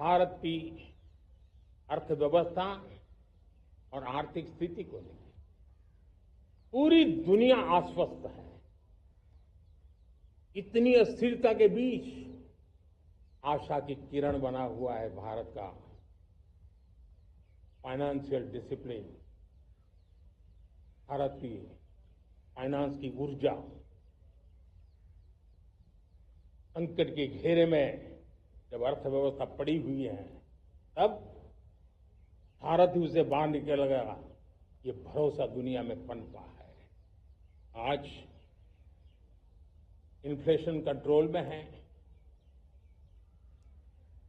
भारत की अर्थव्यवस्था और आर्थिक स्थिति को लेकर पूरी दुनिया आश्वस्त है। इतनी अस्थिरता के बीच आशा की किरण बना हुआ है भारत का फाइनेंशियल डिसिप्लिन, भारत की फाइनेंस की ऊर्जा। संकट के घेरे में जब अर्थव्यवस्था पड़ी हुई है, तब भारत ही उसे बाहर निकलेगा, ये भरोसा दुनिया में पनपा है। आज इन्फ्लेशन कंट्रोल में है,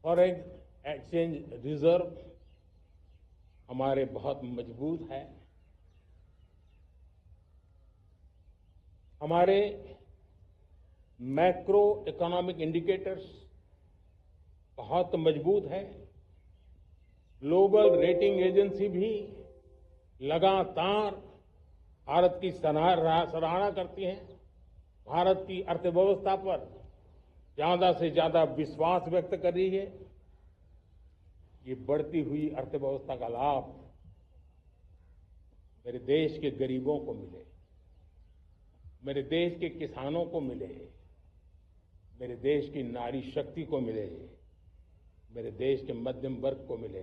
फॉरेन एक्सचेंज रिजर्व हमारे बहुत मजबूत है, हमारे मैक्रो इकोनॉमिक इंडिकेटर्स बहुत मजबूत है। ग्लोबल रेटिंग एजेंसी भी लगातार भारत की सराहना करती हैं, भारत की अर्थव्यवस्था पर ज्यादा से ज्यादा विश्वास व्यक्त कर रही है। ये बढ़ती हुई अर्थव्यवस्था का लाभ मेरे देश के गरीबों को मिले, मेरे देश के किसानों को मिले, मेरे देश की नारी शक्ति को मिले, मेरे देश के मध्यम वर्ग को मिले,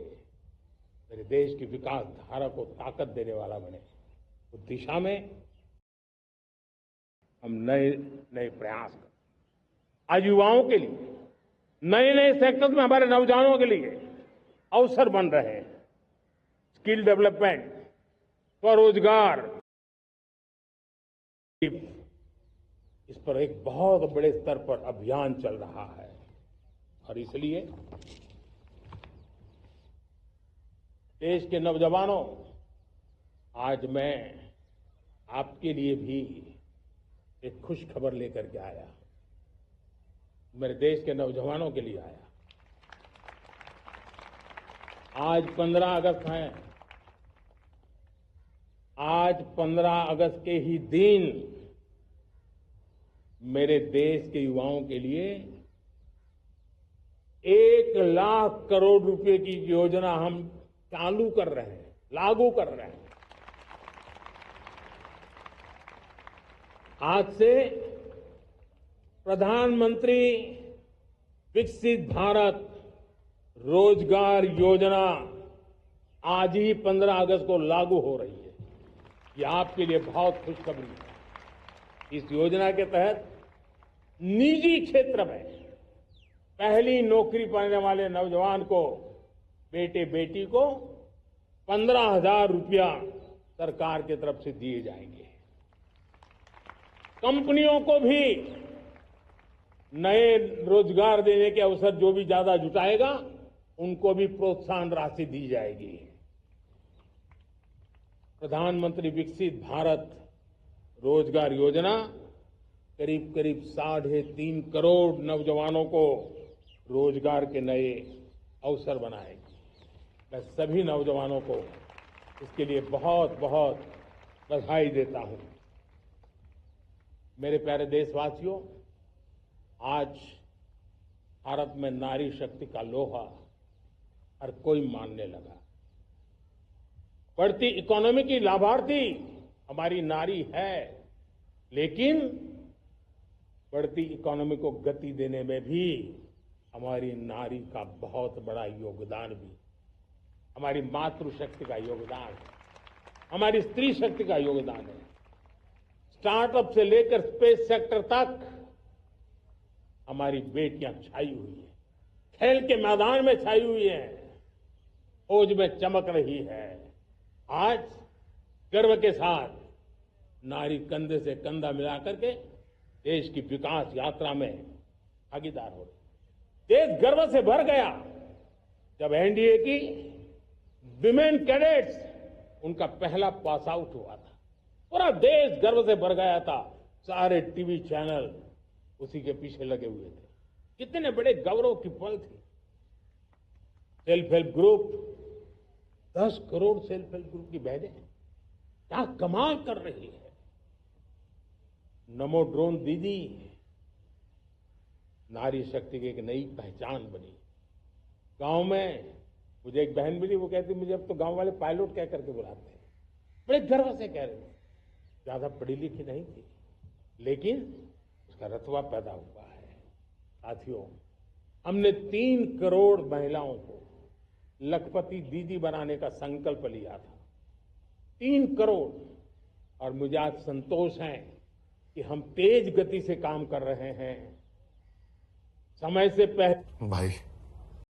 मेरे देश की विकास धारा को ताकत देने वाला बने। उस दिशा में हम नए नए प्रयास करें। आज युवाओं के लिए नए नए सेक्टर्स में हमारे नौजवानों के लिए अवसर बन रहे हैं। स्किल डेवलपमेंट, स्वरोजगार, इस पर एक बहुत बड़े स्तर पर अभियान चल रहा है। और इसलिए देश के नौजवानों, आज मैं आपके लिए भी एक खुश खबर लेकर के आया। मेरे देश के नौजवानों के लिए आया। आज 15 अगस्त है। आज 15 अगस्त के ही दिन मेरे देश के युवाओं के लिए 1 लाख करोड़ रुपए की योजना हम चालू कर रहे हैं, लागू कर रहे हैं। आज से प्रधानमंत्री विकसित भारत रोजगार योजना आज ही 15 अगस्त को लागू हो रही है। ये आपके लिए बहुत खुशखबरी है। इस योजना के तहत निजी क्षेत्र में पहली नौकरी पाने वाले नौजवान को, बेटे बेटी को 15,000 रुपया सरकार की तरफ से दिए जाएंगे। कंपनियों को भी नए रोजगार देने के अवसर जो भी ज्यादा जुटाएगा, उनको भी प्रोत्साहन राशि दी जाएगी। प्रधानमंत्री विकसित भारत रोजगार योजना करीब करीब 3.5 करोड़ नौजवानों को रोजगार के नए अवसर बनाएगी। मैं सभी नौजवानों को इसके लिए बहुत बहुत बधाई देता हूं। मेरे प्यारे देशवासियों, आज भारत में नारी शक्ति का लोहा हर कोई मानने लगा। बढ़ती इकोनॉमी की लाभार्थी हमारी नारी है, लेकिन बढ़ती इकोनॉमी को गति देने में भी हमारी नारी का बहुत बड़ा योगदान भी, हमारी मातृशक्ति का योगदान है, हमारी स्त्री शक्ति का योगदान है। स्टार्टअप से लेकर स्पेस सेक्टर तक हमारी बेटियां छाई हुई है, खेल के मैदान में छाई हुई है, फौज में चमक रही है। आज गर्व के साथ नारी कंधे से कंधा मिलाकर के देश की विकास यात्रा में भागीदार हो रही। देश गर्व से भर गया जब एनडीए की विमेन कैडेट्स, उनका पहला पास आउट हुआ था। पूरा देश गर्व से भर गया था। सारे टीवी चैनल उसी के पीछे लगे हुए थे। कितने बड़े गौरव की पल थी। Self help group, 10 crore self help group की बहनें क्या कमाल कर रही है। नमो ड्रोन दीदी नारी शक्ति की एक नई पहचान बनी। गांव में मुझे एक बहन मिली, वो कहती मुझे अब तो गांव वाले पायलट कह करके बुलाते हैं। बड़े गर्व से कह रहे थे। ज्यादा पढ़ी लिखी नहीं थी, लेकिन उसका रतबा पैदा हुआ है। साथियों, हमने 3 करोड़ महिलाओं को लखपति दीदी बनाने का संकल्प लिया था। 3 करोड़। और मुझे आज संतोष है कि हम तेज गति से काम कर रहे हैं। समय से पहले भाई